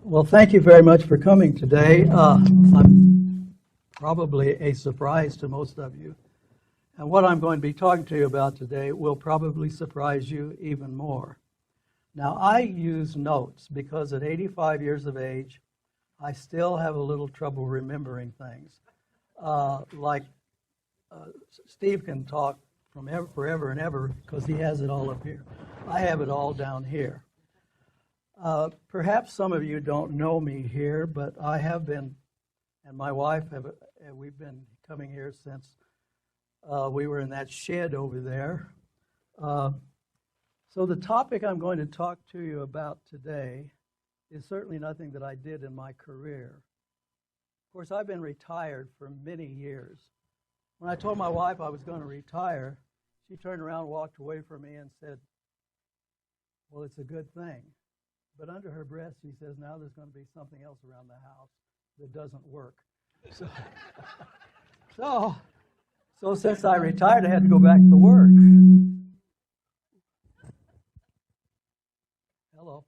Well, thank you very much for coming today. I'm probably a surprise to most of you. And what I'm going to be talking to you about today will probably surprise you even more. Now, I use notes because at 85 years of age, I still have a little trouble remembering things. Steve can talk from forever and ever because he has it all up here. I have it all down here. Perhaps some of you don't know me here, but I have been, and my wife we've been coming here since we were in that shed over there. So the topic I'm going to talk to you about today is certainly nothing that I did in my career. Of course, I've been retired for many years. When I told my wife I was going to retire, she turned around, walked away from me, and said, "Well, it's a good thing." But under her breath, she says, "Now there's going to be something else around the house that doesn't work." So since I retired, I had to go back to work. Hello.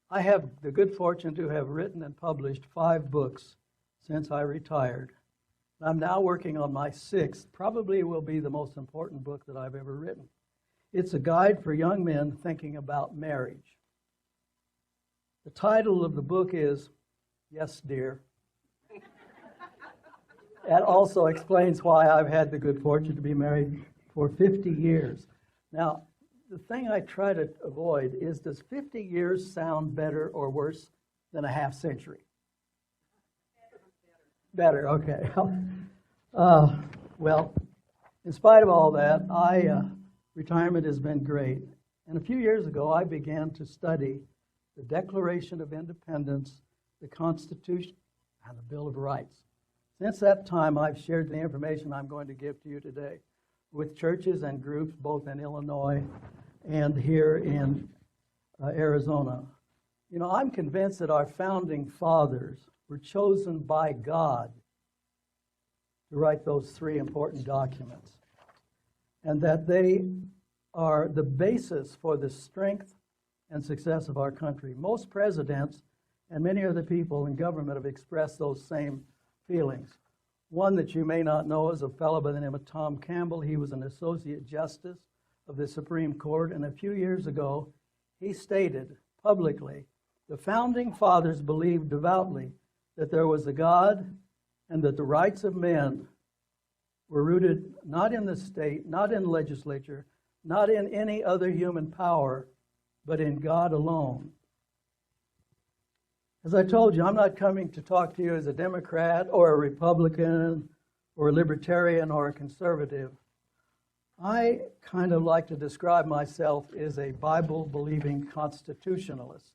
I have the good fortune to have written and published 5 books since I retired. I'm now working on my 6th, probably will be the most important book that I've ever written. It's a guide for young men thinking about marriage. The title of the book is Yes, Dear. That also explains why I've had the good fortune to be married for 50 years. Now, the thing I try to avoid is, does 50 years sound better or worse than a half century? Better, okay. Well, in spite of all that, retirement has been great. And a few years ago, I began to study the Declaration of Independence, the Constitution, and the Bill of Rights. Since that time, I've shared the information I'm going to give to you today with churches and groups both in Illinois and here in Arizona. You know, I'm convinced that our founding fathers were chosen by God to write those 3 important documents, and that they are the basis for the strength and success of our country. Most presidents and many other people in government have expressed those same feelings. One that you may not know is a fellow by the name of Tom Campbell. He was an Associate Justice of the Supreme Court, and a few years ago, he stated publicly, "The Founding Fathers believed devoutly that there was a God and that the rights of men were rooted not in the state, not in legislature, not in any other human power, but in God alone." As I told you, I'm not coming to talk to you as a Democrat or a Republican or a Libertarian or a conservative. I kind of like to describe myself as a Bible-believing constitutionalist.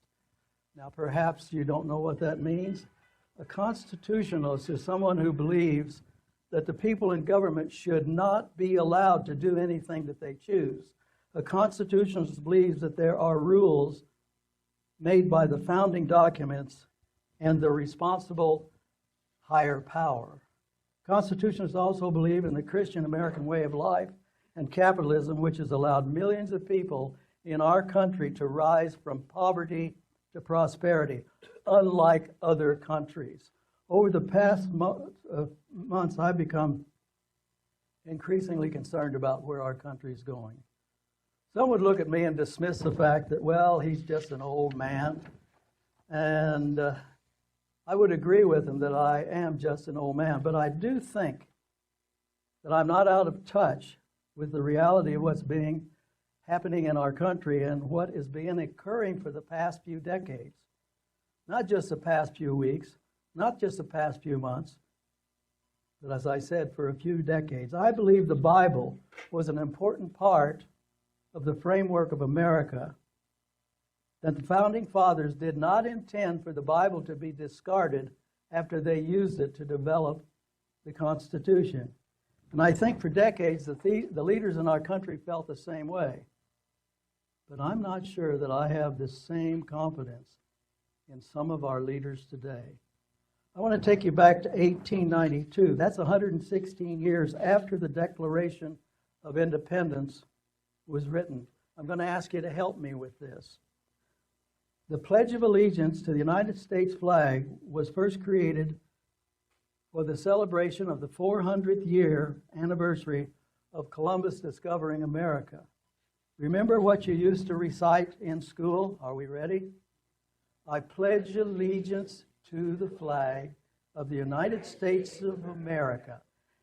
Now, perhaps you don't know what that means. A constitutionalist is someone who believes that the people in government should not be allowed to do anything that they choose. A constitutionalist believes that there are rules made by the founding documents and the responsible higher power. Constitutionalists also believe in the Christian American way of life and capitalism, which has allowed millions of people in our country to rise from poverty to prosperity, unlike other countries. Over the past months, I've become increasingly concerned about where our country is going. Some would look at me and dismiss the fact that, well, he's just an old man. And I would agree with him that I am just an old man. But I do think that I'm not out of touch with the reality of what's happening in our country and what is occurring for the past few decades. Not just the past few weeks, not just the past few months, but as I said, for a few decades. I believe the Bible was an important part of the framework of America, that the Founding Fathers did not intend for the Bible to be discarded after they used it to develop the Constitution. And I think for decades the leaders in our country felt the same way. But I'm not sure that I have the same confidence in some of our leaders today. I want to take you back to 1892. That's 116 years after the Declaration of Independence was written. I'm going to ask you to help me with this. The Pledge of Allegiance to the United States flag was first created for the celebration of the 400th year anniversary of Columbus discovering America. Remember what you used to recite in school? Are we ready? I pledge allegiance to the flag of the United States of America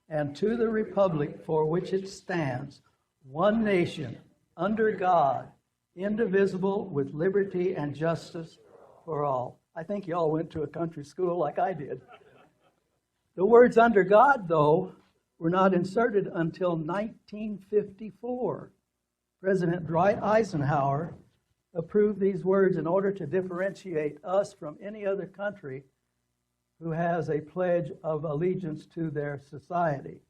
and to the republic for which it stands, one nation, under God, indivisible, with liberty and justice for all. I think you all went to a country school like I did. The words under God, though, were not inserted until 1954. President Dwight Eisenhower approved these words in order to differentiate us from any other country who has a pledge of allegiance to their society.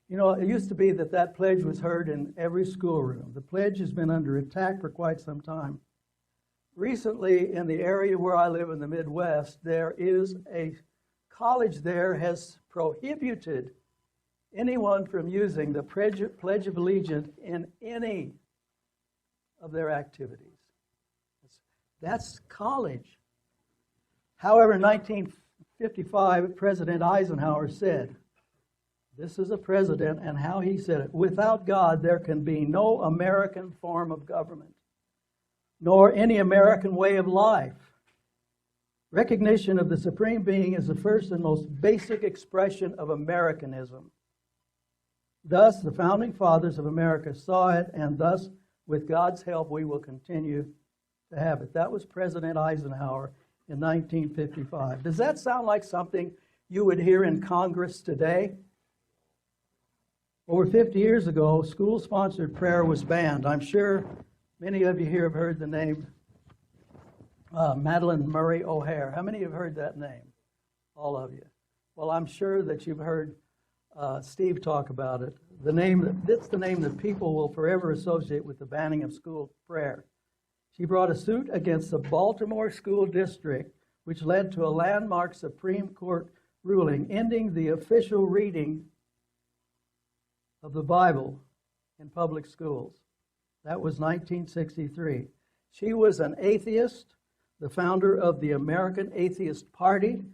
You know, it used to be that pledge was heard in every schoolroom. The pledge has been under attack for quite some time. Recently, in the area where I live in the Midwest, there is a college there has prohibited anyone from using the Pledge of Allegiance in any of their activities. That's college. However, in 1955, President Eisenhower said, this is a president, and how he said it, without God there can be no American form of government, nor any American way of life. Recognition of the Supreme Being is the first and most basic expression of Americanism. Thus, the Founding Fathers of America saw it, and thus, with God's help, we will continue to have it. That was President Eisenhower in 1955. Does that sound like something you would hear in Congress today? Over 50 years ago, school-sponsored prayer was banned. I'm sure many of you here have heard the name Madalyn Murray O'Hair. How many have heard that name? All of you. Well, I'm sure that you've heard Steve talk about it. That's the name that people will forever associate with the banning of school prayer. She brought a suit against the Baltimore School District, which led to a landmark Supreme Court ruling ending the official reading of the Bible in public schools. That was 1963. She was an atheist, the founder of the American Atheist Party.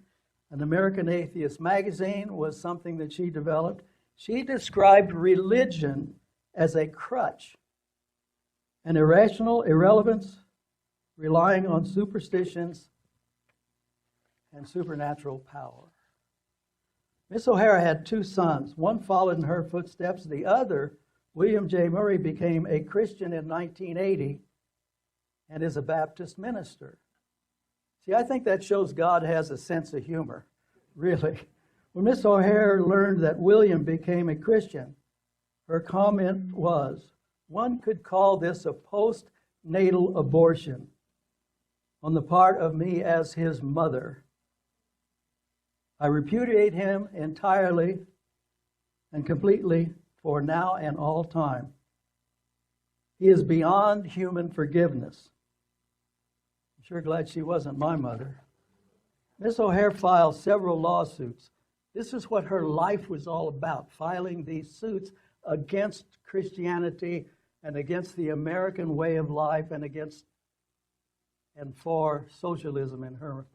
An American Atheist magazine was something that she developed. She described religion as a crutch, an irrational irrelevance relying on superstitions and supernatural power. Miss O'Hara had two sons. One followed in her footsteps. The other, William J. Murray, became a Christian in 1980 and is a Baptist minister. See, I think that shows God has a sense of humor, really. When Miss O'Hara learned that William became a Christian, her comment was, one could call this a postnatal abortion on the part of me as his mother. I repudiate him entirely and completely for now and all time. He is beyond human forgiveness. I'm sure glad she wasn't my mother. Miss O'Hara filed several lawsuits. This is what her life was all about, filing these suits against Christianity and against the American way of life and against and for socialism in her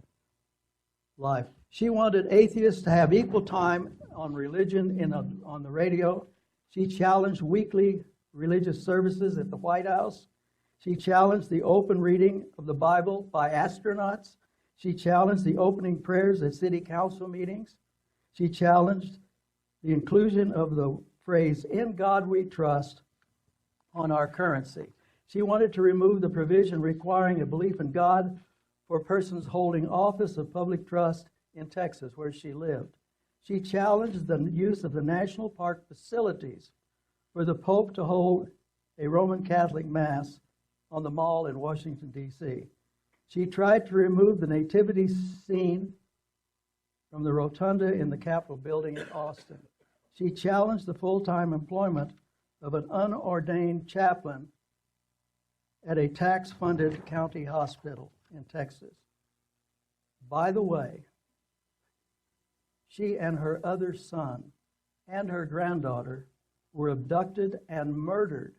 life. She wanted atheists to have equal time on religion on the radio. She challenged weekly religious services at the White House. She challenged the open reading of the Bible by astronauts. She challenged the opening prayers at city council meetings. She challenged the inclusion of the phrase, "In God we trust," on our currency. She wanted to remove the provision requiring a belief in God for persons holding office of public trust in Texas, where she lived. She challenged the use of the national park facilities for the Pope to hold a Roman Catholic Mass on the Mall in Washington, D.C. She tried to remove the nativity scene from the rotunda in the Capitol building in Austin. She challenged the full-time employment of an unordained chaplain at a tax-funded county hospital in Texas. By the way, she and her other son and her granddaughter were abducted and murdered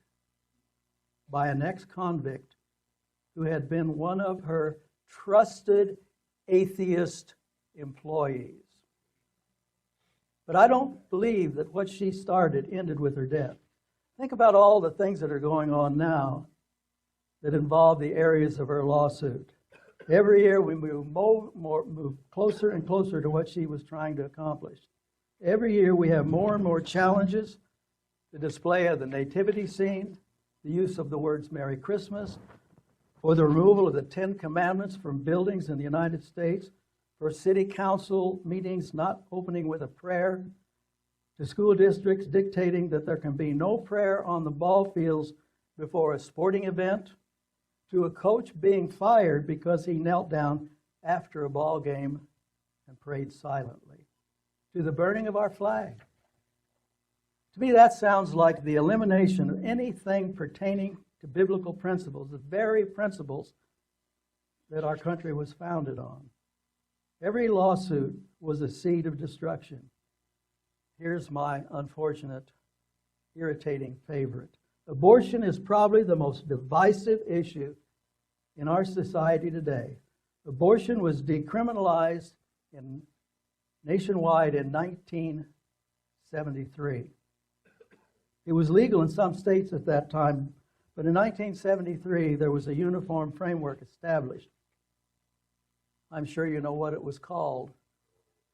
by an ex-convict who had been one of her trusted atheist employees. But I don't believe that what she started ended with her death. Think about all the things that are going on now that involve the areas of her lawsuit. Every year we move closer and closer to what she was trying to accomplish. Every year we have more and more challenges. The display of the nativity scene, the use of the words Merry Christmas, for the removal of the 10 Commandments from buildings in the United States, for city council meetings not opening with a prayer, to school districts dictating that there can be no prayer on the ball fields before a sporting event, to a coach being fired because he knelt down after a ball game and prayed silently, to the burning of our flag. To me, that sounds like the elimination of anything pertaining to biblical principles, the very principles that our country was founded on. Every lawsuit was a seed of destruction. Here's my unfortunate, irritating favorite. Abortion is probably the most divisive issue in our society today. Abortion was decriminalized nationwide in 1973. It was legal in some states at that time, but in 1973 there was a uniform framework established. I'm sure you know what it was called,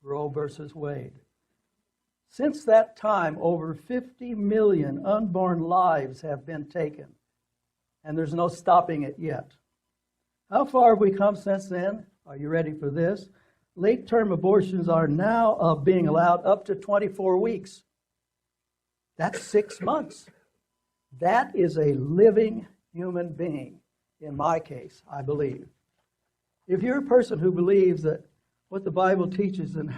Roe versus Wade. Since that time, over 50 million unborn lives have been taken, and there's no stopping it yet. How far have we come since then? Are you ready for this? Late-term abortions are now being allowed up to 24 weeks. That's 6 months. That is a living human being, in my case, I believe. If you're a person who believes that what the Bible teaches, then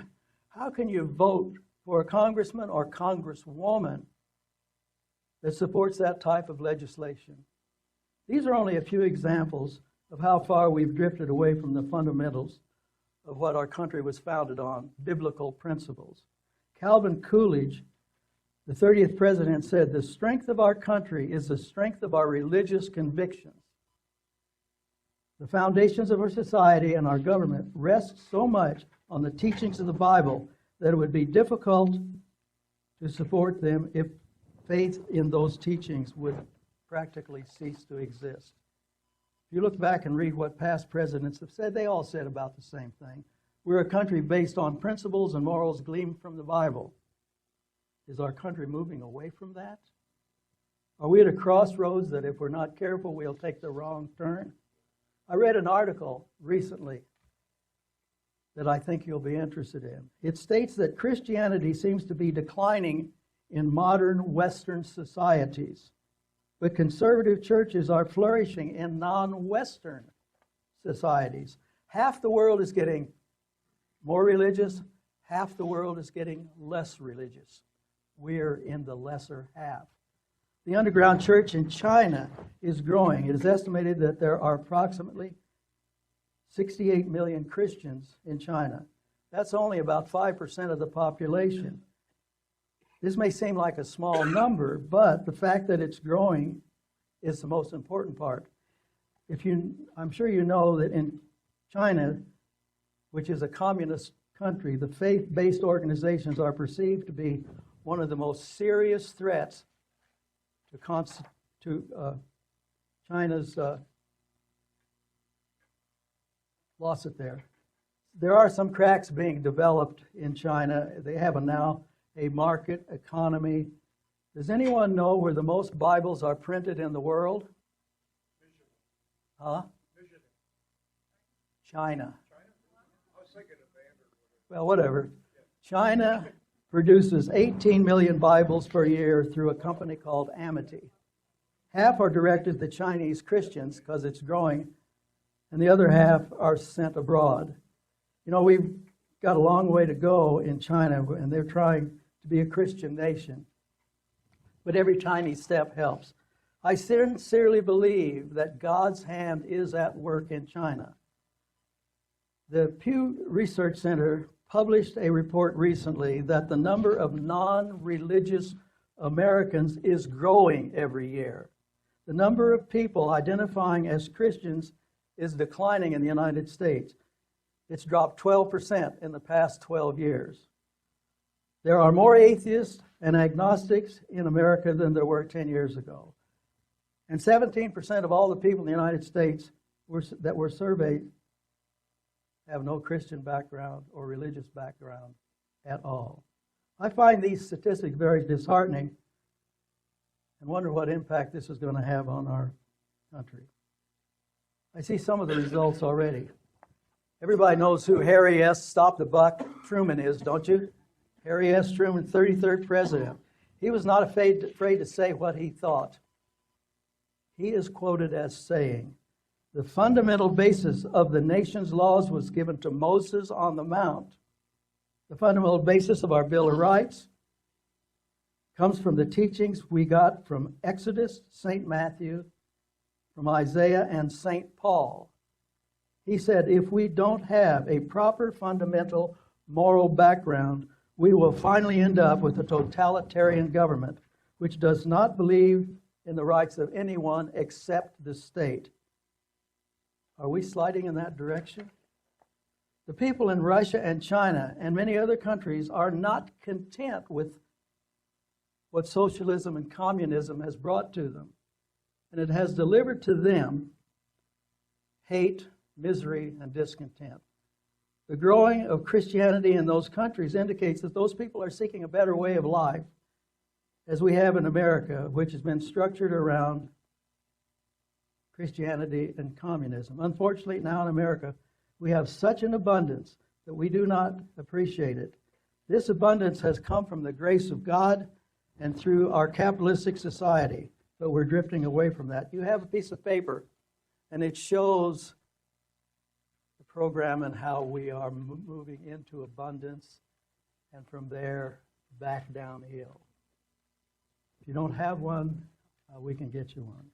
how can you vote for a congressman or congresswoman that supports that type of legislation? These are only a few examples of how far we've drifted away from the fundamentals of what our country was founded on, biblical principles. Calvin Coolidge, the 30th president, said, "The strength of our country is the strength of our religious convictions. The foundations of our society and our government rest so much on the teachings of the Bible that it would be difficult to support them if faith in those teachings would practically cease to exist." If you look back and read what past presidents have said, they all said about the same thing. We're a country based on principles and morals gleaned from the Bible. Is our country moving away from that? Are we at a crossroads that if we're not careful, we'll take the wrong turn? I read an article recently that I think you'll be interested in. It states that Christianity seems to be declining in modern Western societies, but conservative churches are flourishing in non-Western societies. Half the world is getting more religious, half the world is getting less religious. We're in the lesser half. The underground church in China is growing. It is estimated that there are approximately 68 million Christians in China. That's only about 5% of the population. This may seem like a small number, but the fact that it's growing is the most important part. I'm sure you know that in China, which is a communist country, the faith-based organizations are perceived to be one of the most serious threats to China's lost it there. There are some cracks being developed in China. They have now a market economy. Does anyone know where the most Bibles are printed in the world? Huh? China. Well, whatever. China produces 18 million Bibles per year through a company called Amity. Half are directed to Chinese Christians because it's growing, and the other half are sent abroad. You know, we've got a long way to go in China, and they're trying to be a Christian nation. But every tiny step helps. I sincerely believe that God's hand is at work in China. The Pew Research Center published a report recently that the number of non-religious Americans is growing every year. The number of people identifying as Christians is declining in the United States. It's dropped 12% in the past 12 years. There are more atheists and agnostics in America than there were 10 years ago. And 17% of all the people in the United States that were surveyed have no Christian background or religious background at all. I find these statistics very disheartening and wonder what impact this is going to have on our country. I see some of the results already. Everybody knows who Harry S. Stop the Buck Truman is, don't you? Harry S. Truman, 33rd president. He was not afraid to say what he thought. He is quoted as saying, "The fundamental basis of the nation's laws was given to Moses on the Mount. The fundamental basis of our Bill of Rights comes from the teachings we got from Exodus, St. Matthew, from Isaiah, and St. Paul." He said, if we don't have a proper fundamental moral background, we will finally end up with a totalitarian government which does not believe in the rights of anyone except the state. Are we sliding in that direction? The people in Russia and China and many other countries are not content with what socialism and communism has brought to them. And it has delivered to them hate, misery, and discontent. The growing of Christianity in those countries indicates that those people are seeking a better way of life, as we have in America, which has been structured around Christianity and communism. Unfortunately, now in America, we have such an abundance that we do not appreciate it. This abundance has come from the grace of God and through our capitalistic society, but we're drifting away from that. You have a piece of paper, and it shows the program and how we are moving into abundance, and from there back downhill. If you don't have one, we can get you one.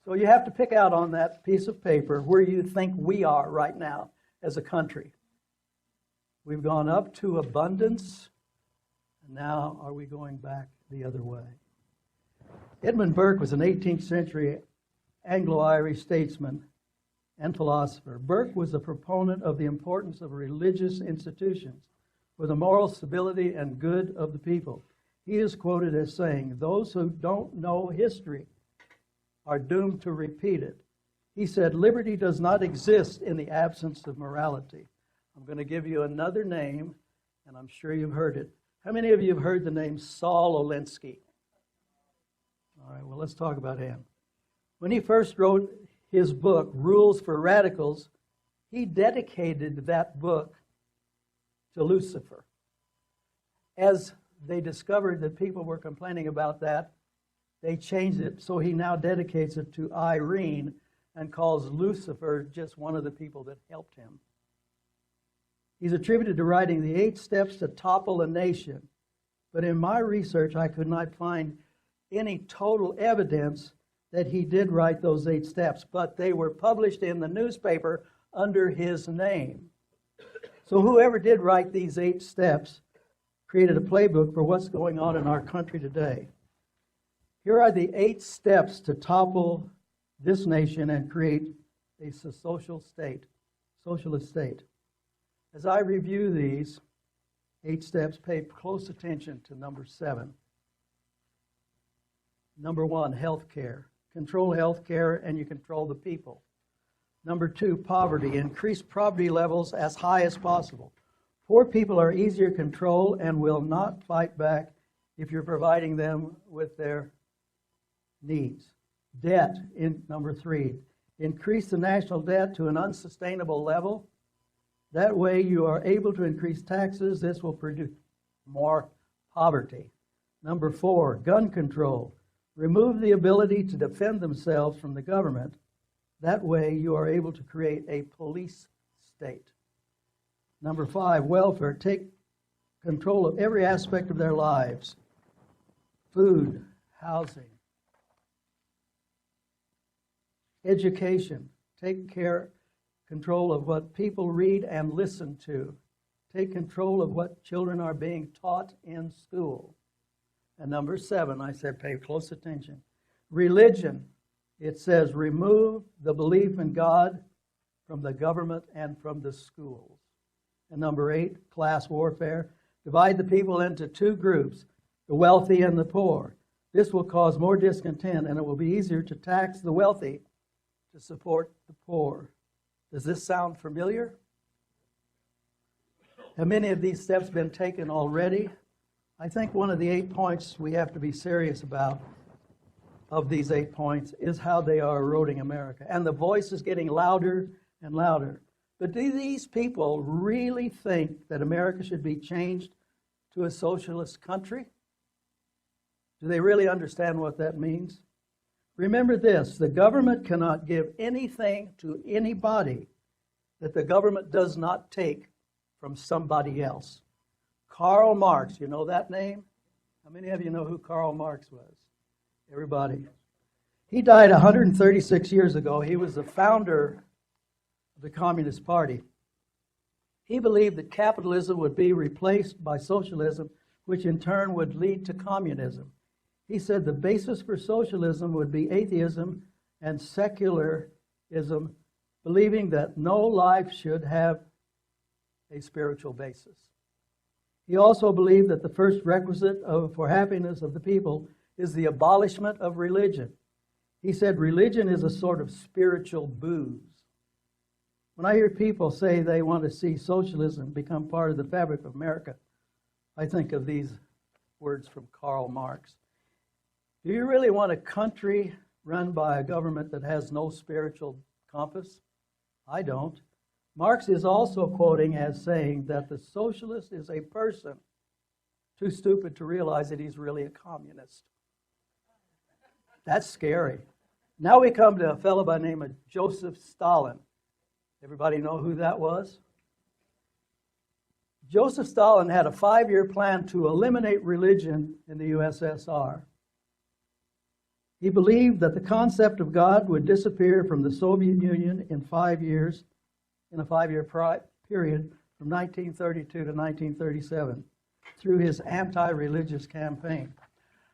So you have to pick out on that piece of paper where you think we are right now as a country. We've gone up to abundance, and now are we going back the other way? Edmund Burke was an 18th century Anglo-Irish statesman and philosopher. Burke was a proponent of the importance of religious institutions for the moral stability and good of the people. He is quoted as saying, "Those who don't know history are doomed to repeat it." He said, "Liberty does not exist in the absence of morality." I'm going to give you another name, and I'm sure you've heard it. How many of you have heard the name Saul Alinsky? All right, well, let's talk about him. When he first wrote his book, Rules for Radicals, he dedicated that book to Lucifer. As they discovered that people were complaining about that, they changed it, so he now dedicates it to Irene and calls Lucifer just one of the people that helped him. He's attributed to writing the 8 steps to topple a nation, but in my research I could not find any total evidence that he did write those 8 steps, but they were published in the newspaper under his name. So whoever did write these 8 steps created a playbook for what's going on in our country today. Here are the 8 steps to topple this nation and create a socialist state. As I review these 8 steps, pay close attention to number 7. Number 1, health care. Control health care and you control the people. Number 2, poverty. Increase poverty levels as high as possible. Poor people are easier to control and will not fight back if you're providing them with their needs. Debt, in number 3. Increase the national debt to an unsustainable level. That way you are able to increase taxes. This will produce more poverty. Number 4, gun control. Remove the ability to defend themselves from the government. That way you are able to create a police state. Number 5, welfare. Take control of every aspect of their lives. Food, housing, education. Take control of what people read and listen to. Take control of what children are being taught in school. And number 7, I said pay close attention. Religion, it says, remove the belief in God from the government and from the schools. And number 8, class warfare. Divide the people into 2 groups, the wealthy and the poor. This will cause more discontent, and it will be easier to tax the wealthy to support the poor. Does this sound familiar? Have many of these steps been taken already? I think one of the 8 points we have to be serious about of these 8 points is how they are eroding America. And the voice is getting louder and louder. But do these people really think that America should be changed to a socialist country? Do they really understand what that means? Remember this, the government cannot give anything to anybody that the government does not take from somebody else. Karl Marx, you know that name? How many of you know who Karl Marx was? Everybody. He died 136 years ago. He was the founder of the Communist Party. He believed that capitalism would be replaced by socialism, which in turn would lead to communism. He said the basis for socialism would be atheism and secularism, believing that no life should have a spiritual basis. He also believed that the first requisite for happiness of the people is the abolishment of religion. He said religion is a sort of spiritual booze. When I hear people say they want to see socialism become part of the fabric of America, I think of these words from Karl Marx. Do you really want a country run by a government that has no spiritual compass? I don't. Marx is also quoting as saying that the socialist is a person too stupid to realize that he's really a communist. That's scary. Now we come to a fellow by the name of Joseph Stalin. Everybody know who that was? Joseph Stalin had a 5-year plan to eliminate religion in the USSR. He believed that the concept of God would disappear from the Soviet Union in 5 years, in a 5-year period from 1932 to 1937, through his anti-religious campaign.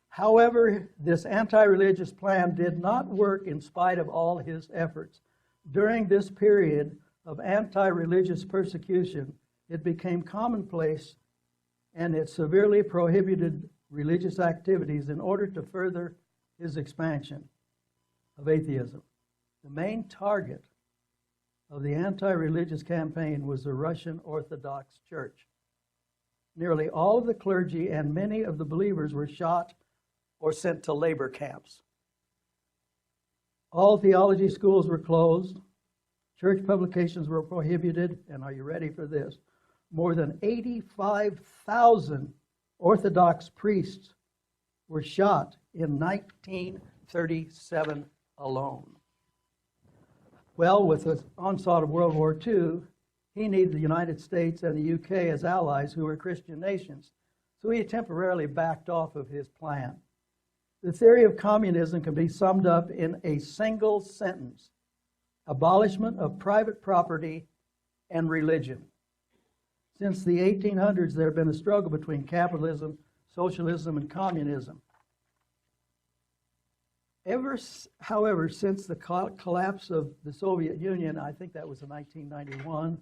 However, this anti-religious plan did not work in spite of all his efforts. During this period of anti-religious persecution, it became commonplace, and it severely prohibited religious activities in order to further his expansion of atheism. The main target of the anti-religious campaign was the Russian Orthodox Church. Nearly all of the clergy and many of the believers were shot or sent to labor camps. All theology schools were closed. Church publications were prohibited. And are you ready for this? More than 85,000 Orthodox priests were shot in 1937 alone. Well, with the onslaught of World War II, he needed the United States and the UK as allies who were Christian nations. So he temporarily backed off of his plan. The theory of communism can be summed up in a single sentence: abolishment of private property and religion. Since the 1800s, there has been a struggle between capitalism, socialism, and communism. However, since the collapse of the Soviet Union, I think that was in 1991,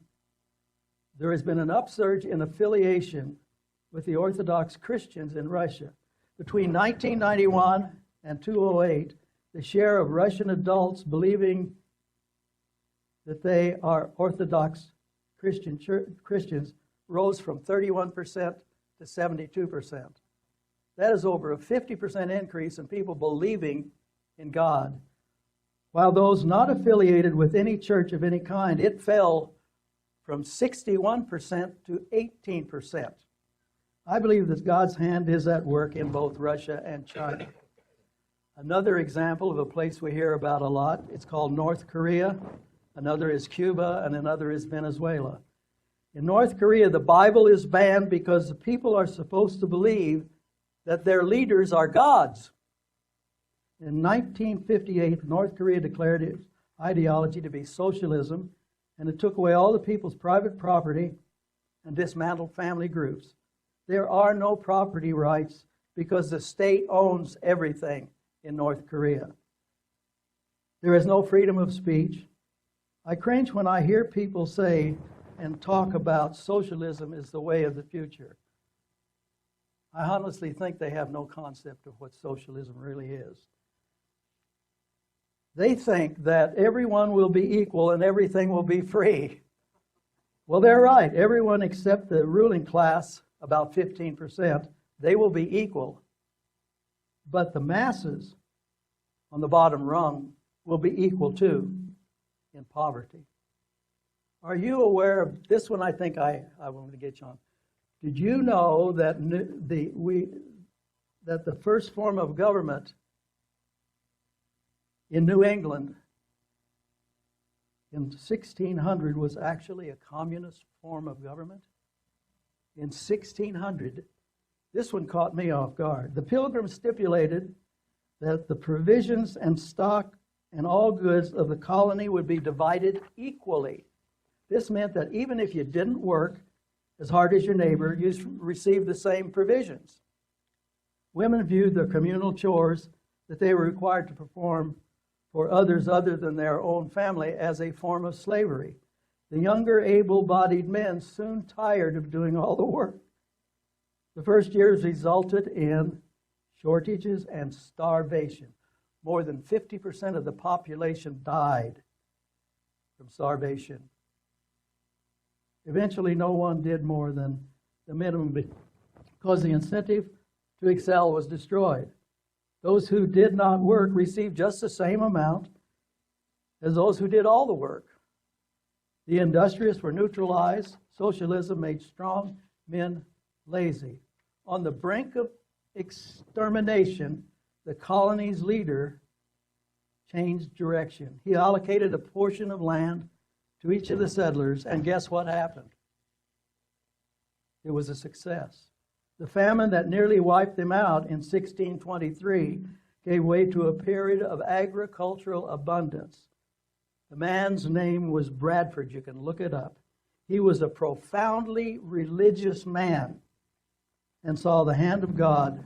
there has been an upsurge in affiliation with the Orthodox Christians in Russia. Between 1991 and 2008, the share of Russian adults believing that they are Orthodox Christians rose from 31% to 72%. That is over a 50% increase in people believing in God. While those not affiliated with any church of any kind, it fell from 61% to 18%. I believe that God's hand is at work in both Russia and China. Another example of a place we hear about a lot, it's called North Korea. Another is Cuba, and another is Venezuela. In North Korea, the Bible is banned because the people are supposed to believe that their leaders are gods. In 1958, North Korea declared its ideology to be socialism, and it took away all the people's private property and dismantled family groups. There are no property rights because the state owns everything in North Korea. There is no freedom of speech. I cringe when I hear people say and talk about socialism is the way of the future. I honestly think they have no concept of what socialism really is. They think that everyone will be equal and everything will be free. Well, they're right. Everyone except the ruling class, about 15%, they will be equal. But the masses on the bottom rung will be equal too in poverty. Are you aware of this one? I think I want to get you on. Did you know that that the first form of government in New England in 1600 was actually a communist form of government? In 1600, this one caught me off guard. The Pilgrims stipulated that the provisions and stock and all goods of the colony would be divided equally. This meant that even if you didn't work as hard as your neighbor, you received the same provisions. Women viewed the communal chores that they were required to perform for others other than their own family as a form of slavery. The younger, able-bodied men soon tired of doing all the work. The first years resulted in shortages and starvation. More than 50% of the population died from starvation. Eventually, no one did more than the minimum because the incentive to excel was destroyed. Those who did not work received just the same amount as those who did all the work. The industrious were neutralized. Socialism made strong men lazy. On the brink of extermination, the colony's leader changed direction. He allocated a portion of land to each of the settlers, and guess what happened? It was a success. The famine that nearly wiped them out in 1623 gave way to a period of agricultural abundance. The man's name was Bradford. You can look it up. He was a profoundly religious man and saw the hand of God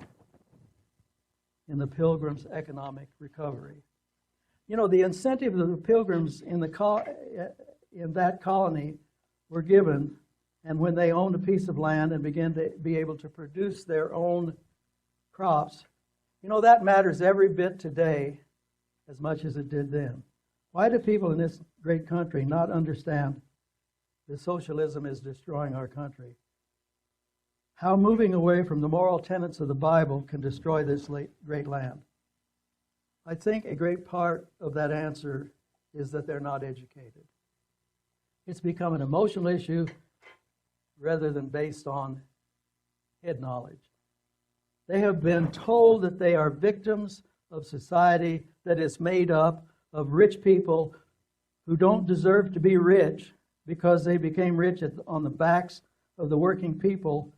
in the Pilgrims' economic recovery. You know, the incentive of the Pilgrims in that colony were given, and when they owned a piece of land and began to be able to produce their own crops, you know, that matters every bit today as much as it did then. Why do people in this great country not understand that socialism is destroying our country? How moving away from the moral tenets of the Bible can destroy this great land? I think a great part of that answer is that they're not educated. It's become an emotional issue rather than based on head knowledge. They have been told that they are victims of society that is made up of rich people who don't deserve to be rich because they became rich on the backs of the working people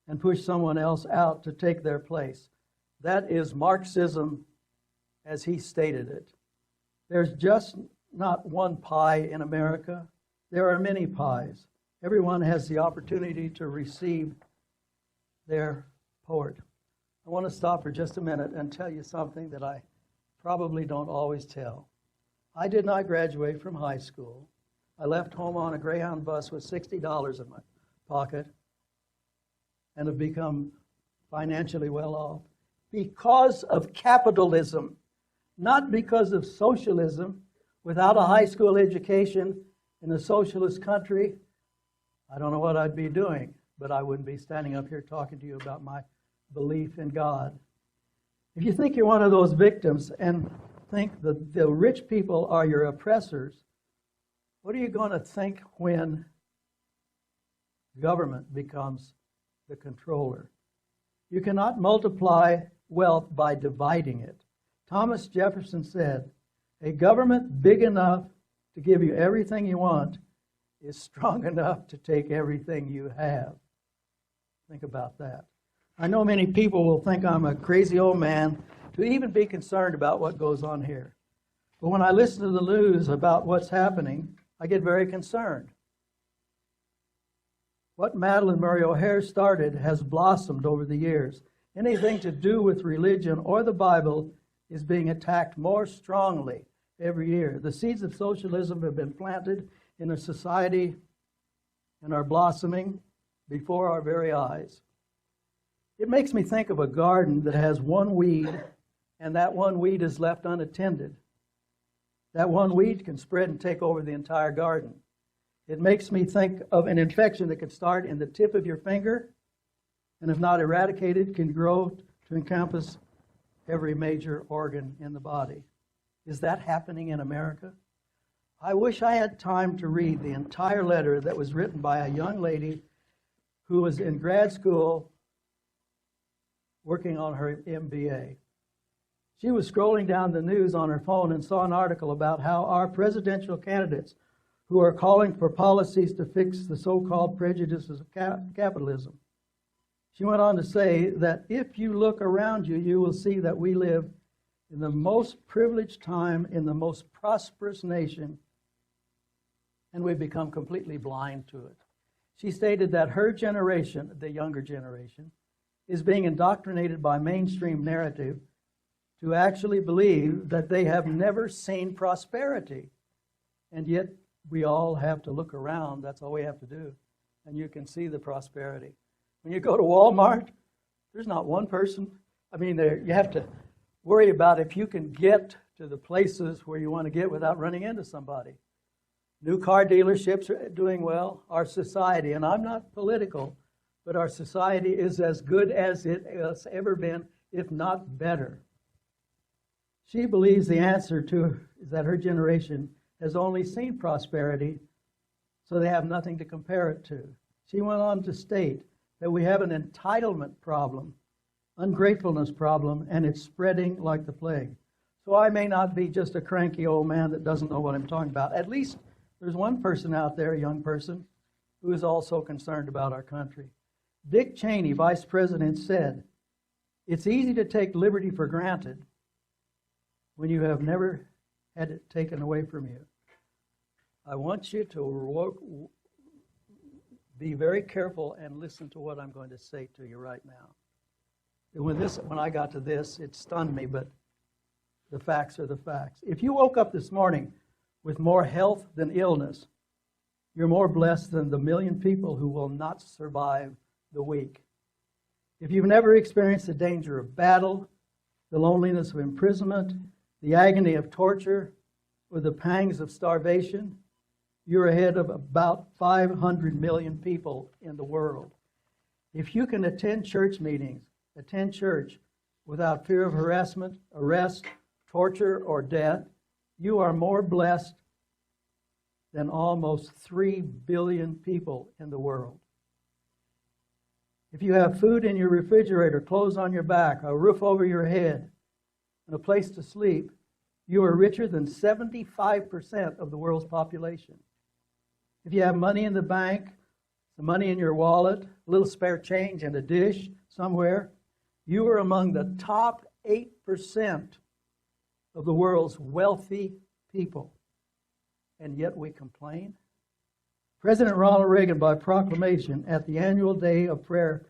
and pushed someone else out to take their place. That is Marxism as he stated it. There's just not one pie in America. There are many pies. Everyone has the opportunity to receive their part. I want to stop for just a minute and tell you something that I probably don't always tell. I did not graduate from high school. I left home on a Greyhound bus with $60 in my pocket and have become financially well off because of capitalism, not because of socialism. Without a high school education in a socialist country, I don't know what I'd be doing, but I wouldn't be standing up here talking to you about my belief in God. If you think you're one of those victims and think that the rich people are your oppressors, what are you going to think when government becomes the controller? You cannot multiply wealth by dividing it. Thomas Jefferson said, "A government big enough to give you everything you want is strong enough to take everything you have." Think about that. I know many people will think I'm a crazy old man to even be concerned about what goes on here. But when I listen to the news about what's happening, I get very concerned. What Madeline Murray O'Hair started has blossomed over the years. Anything to do with religion or the Bible is being attacked more strongly every year. The seeds of socialism have been planted in a society and are blossoming before our very eyes. It makes me think of a garden that has one weed, and that one weed is left unattended. That one weed can spread and take over the entire garden. It makes me think of an infection that could start in the tip of your finger, and if not eradicated, can grow to encompass every major organ in the body. Is that happening in America? I wish I had time to read the entire letter that was written by a young lady who was in grad school working on her MBA. She was scrolling down the news on her phone and saw an article about how our presidential candidates who are calling for policies to fix the so-called prejudices of capitalism. She went on to say that if you look around you, you will see that we live in the most privileged time in the most prosperous nation, and we've become completely blind to it. She stated that her generation, the younger generation, is being indoctrinated by mainstream narrative to actually believe that they have never seen prosperity. And yet we all have to look around. That's all we have to do. And you can see the prosperity. When you go to Walmart, there's not one person. You have to worry about if you can get to the places where you want to get without running into somebody. New car dealerships are doing well. Our society, and I'm not political, but our society is as good as it has ever been, if not better. She believes the answer to is that her generation has only seen prosperity, so they have nothing to compare it to. She went on to state that we have an entitlement problem, ungratefulness problem, and it's spreading like the plague. So I may not be just a cranky old man that doesn't know what I'm talking about. At least there's one person out there, a young person, who is also concerned about our country. Dick Cheney, vice president, said, "It's easy to take liberty for granted when you have never had it taken away from you." I want you to be very careful and listen to what I'm going to say to you right now. When I got to this, it stunned me, but the facts are the facts. If you woke up this morning with more health than illness, you're more blessed than the million people who will not survive the week. If you've never experienced the danger of battle, the loneliness of imprisonment, the agony of torture, or the pangs of starvation, you're ahead of about 500 million people in the world. If you can attend church meetings, attend church without fear of harassment, arrest, torture, or death, you are more blessed than almost 3 billion people in the world. If you have food in your refrigerator, clothes on your back, a roof over your head, and a place to sleep, you are richer than 75% of the world's population. If you have money in the bank, some money in your wallet, a little spare change and a dish somewhere, you are among the top 8% of the world's wealthy people. And yet we complain. President Ronald Reagan, by proclamation at the annual day of prayer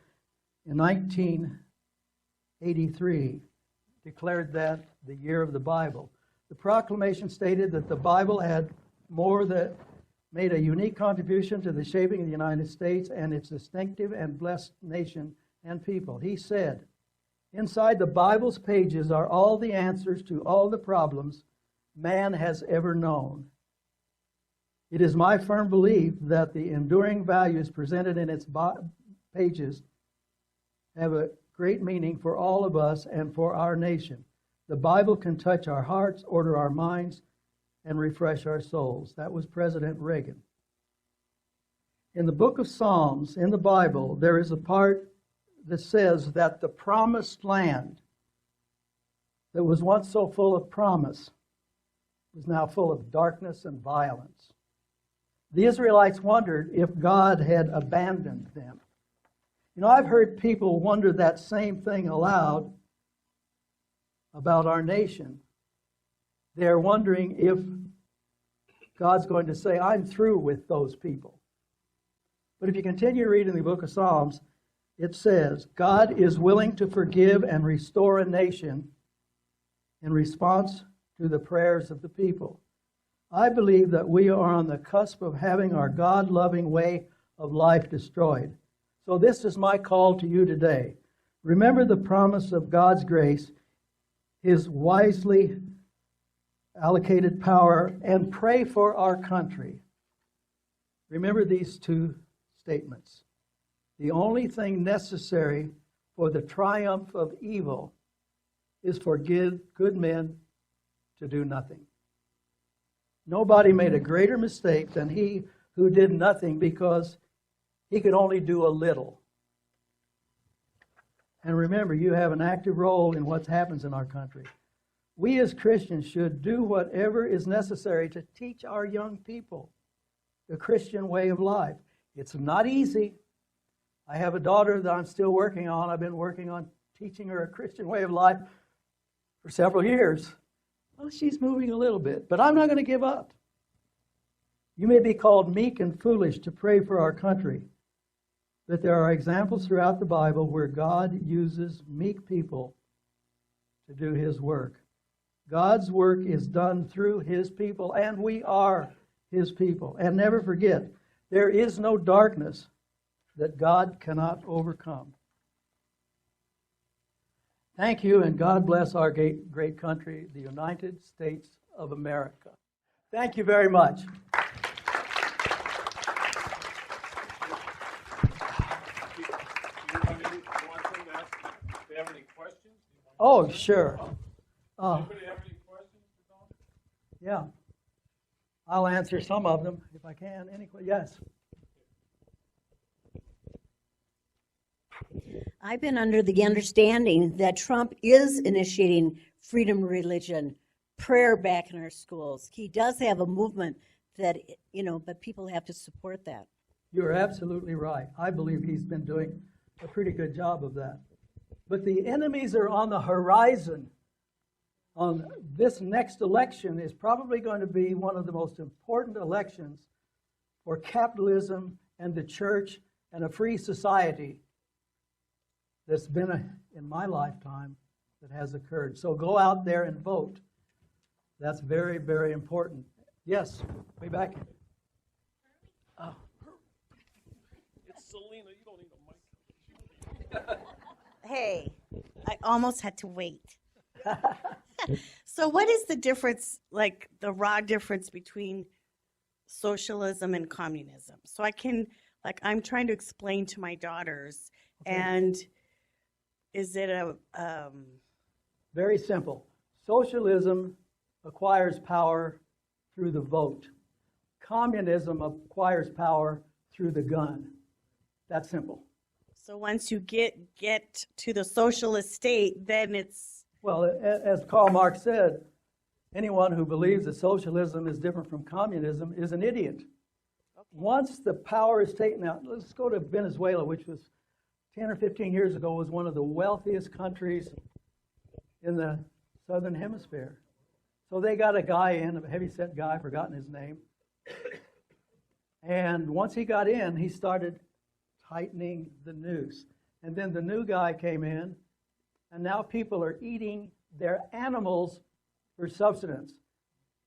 in 1983, declared that the year of the Bible. The proclamation stated that the Bible had made a unique contribution to the shaping of the United States and its distinctive and blessed nation and people. He said, "Inside the Bible's pages are all the answers to all the problems man has ever known. It is my firm belief that the enduring values presented in its pages have a great meaning for all of us and for our nation. The Bible can touch our hearts, order our minds, and refresh our souls." That was President Reagan. In the book of Psalms, in the Bible, there is a part that says that the promised land that was once so full of promise was now full of darkness and violence. The Israelites wondered if God had abandoned them. I've heard people wonder that same thing aloud about our nation. They're wondering if God's going to say, "I'm through with those people." But if you continue reading the book of Psalms, it says, God is willing to forgive and restore a nation in response to the prayers of the people. I believe that we are on the cusp of having our God-loving way of life destroyed. So this is my call to you today. Remember the promise of God's grace, His wisely allocated power, and pray for our country. Remember these two statements. The only thing necessary for the triumph of evil is for good men to do nothing. Nobody made a greater mistake than he who did nothing because he could only do a little. And remember, you have an active role in what happens in our country. We as Christians should do whatever is necessary to teach our young people the Christian way of life. It's not easy. I have a daughter that I'm still working on. I've been working on teaching her a Christian way of life for several years. Well, she's moving a little bit, but I'm not going to give up. You may be called meek and foolish to pray for our country, but there are examples throughout the Bible where God uses meek people to do His work. God's work is done through His people, and we are His people. And never forget, there is no darkness that God cannot overcome. Thank you, and God bless our great country, the United States of America. Thank you very much. Do you have any questions? Oh, sure. Anybody have any questions for Don? Yeah. I'll answer some of them if I can. Yes. I've been under the understanding that Trump is initiating freedom of religion, prayer back in our schools. He does have a movement that, but people have to support that. You're absolutely right. I believe he's been doing a pretty good job of that. But the enemies are on the horizon. On this next election is probably going to be one of the most important elections for capitalism and the church and a free society that's been in my lifetime that has occurred. So go out there and vote. That's very, very important. Yes, way back. Oh. It's Selena. You don't need a mic. Hey, I almost had to wait. So what is the difference, like the raw difference between socialism and communism? So I can, I'm trying to explain to my daughters, Okay. and is it Very simple. Socialism acquires power through the vote. Communism acquires power through the gun. That's simple. so once you get to the socialist state, then it's, Well, as Karl Marx said, anyone who believes that socialism is different from communism is an idiot. okay. Once the power is taken out, let's go to Venezuela, which was 10 or 15 years ago was one of the wealthiest countries in the southern hemisphere. So they got a guy in, a heavyset guy, forgotten his name. And once he got in, he started tightening the noose. And then the new guy came in, and now people are eating their animals for subsistence.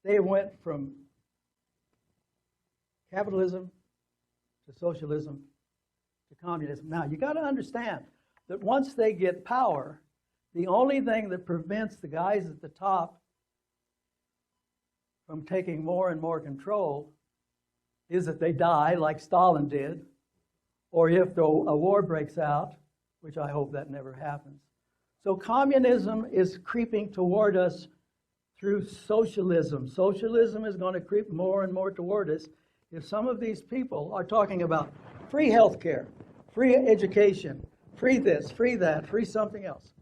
They went from capitalism to socialism to communism. Now, you got to understand that once they get power, the only thing that prevents the guys at the top from taking more and more control is that they die like Stalin did, or if a war breaks out, which I hope that never happens. So communism is creeping toward us through socialism. Socialism is going to creep more and more toward us if some of these people are talking about free health care, free education, free this, free that, free something else.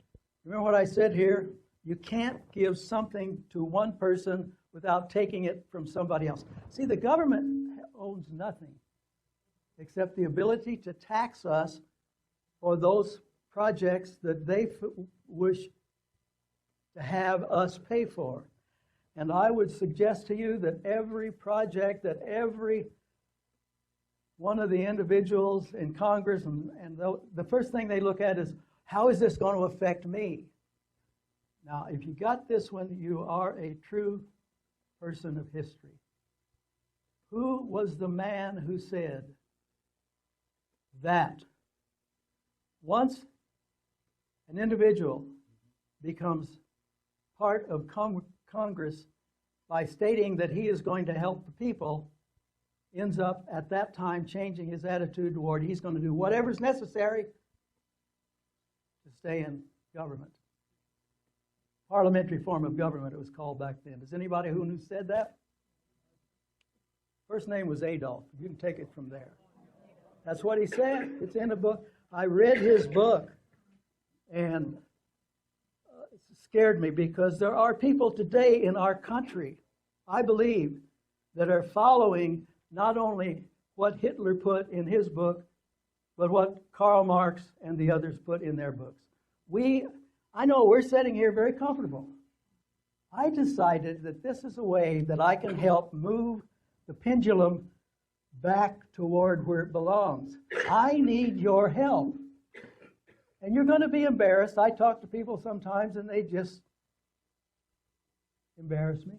Remember what I said here? You can't give something to one person without taking it from somebody else. See, the government owns nothing except the ability to tax us for those projects that they wish to have us pay for. And I would suggest to you that every project that every one of the individuals in Congress, and the first thing they look at is, how is this going to affect me? Now, if you got this one, you are a true person of history. Who was the man who said that once an individual becomes part of Congress by stating that he is going to help the people, ends up at that time changing his attitude toward he's going to do whatever's necessary to stay in government? Parliamentary form of government, it was called back then. Does anybody who knew said that? First name was Adolf. You can take it from there. That's what he said. It's in a book. I read his book, and it scared me because there are people today in our country, I believe, that are following not only what Hitler put in his book, but what Karl Marx and the others put in their books. I know we're sitting here very comfortable. I decided that this is a way that I can help move the pendulum back toward where it belongs. I need your help. And you're going to be embarrassed. I talk to people sometimes and they just embarrass me.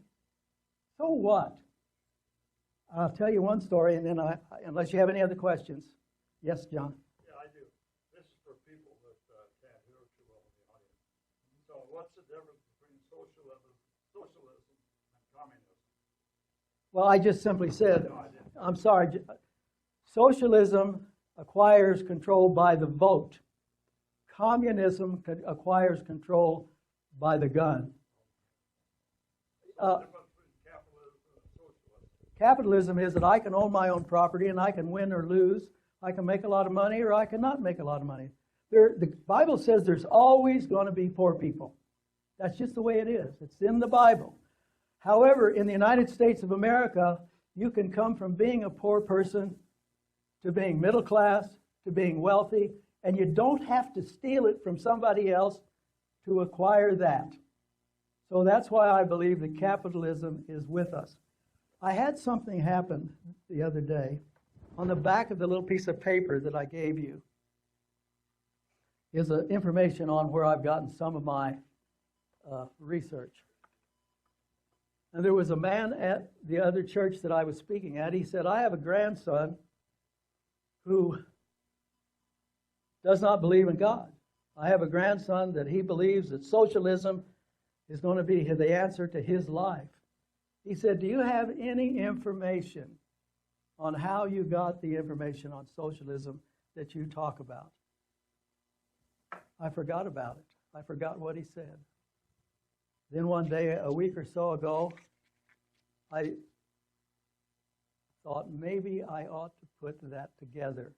So what? I'll tell you one story, and then unless you have any other questions. Yes, John? Yeah, I do. This is for people that can't hear too well in the audience. So what's the difference between socialism and communism? Well, I just simply said, I'm sorry, socialism acquires control by the vote. Communism acquires control by the gun. Capitalism is that I can own my own property and I can win or lose. I can make a lot of money or I cannot make a lot of money. The Bible says there's always going to be poor people. That's just the way it is. It's in the Bible. However, in the United States of America, you can come from being a poor person to being middle class to being wealthy, and you don't have to steal it from somebody else to acquire that. So that's why I believe that capitalism is with us. I had something happen the other day. On the back of the little piece of paper that I gave you is information on where I've gotten some of my research. And there was a man at the other church that I was speaking at. He said, I have a grandson who does not believe in God. I have a grandson that he believes that socialism is going to be the answer to his life. He said, do you have any information on how you got the information on socialism that you talk about? I forgot about it. I forgot what he said. Then one day, a week or so ago, I thought maybe I ought to put that together.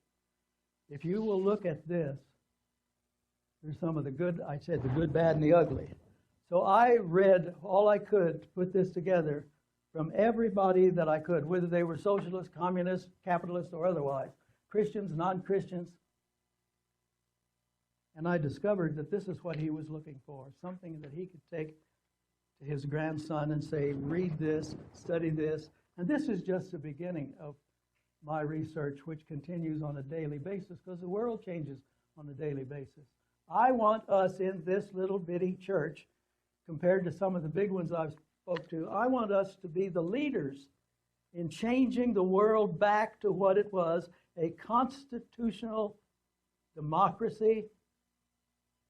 If you will look at this, there's some of the good, I said the good, bad, and the ugly. So I read all I could to put this together from everybody that I could, whether they were socialists, communists, capitalists, or otherwise, Christians, non-Christians. And I discovered that this is what he was looking for, something that he could take to his grandson and say, read this, study this. And this is just the beginning of my research, which continues on a daily basis because the world changes on a daily basis. I want us in this little bitty church, compared to some of the big ones I've spoke to, I want us to be the leaders in changing the world back to what it was, a constitutional democracy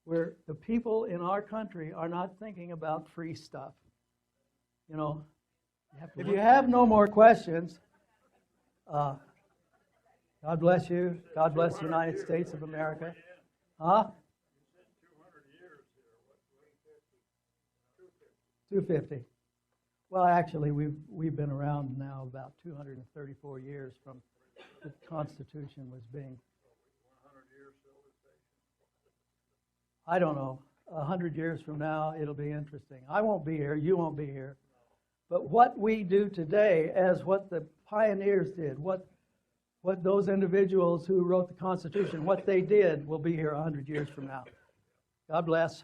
where the people in our country are not thinking about free stuff. You know, if you have no more questions, God bless you. God bless the United States of America. Huh? 250. Well, actually, we've been around now about 234 years from the Constitution was being. I don't know. 100 years from now, it'll be interesting. I won't be here. You won't be here. But what we do today, as what the pioneers did, what those individuals who wrote the Constitution, what they did, will be here 100 years from now. God bless.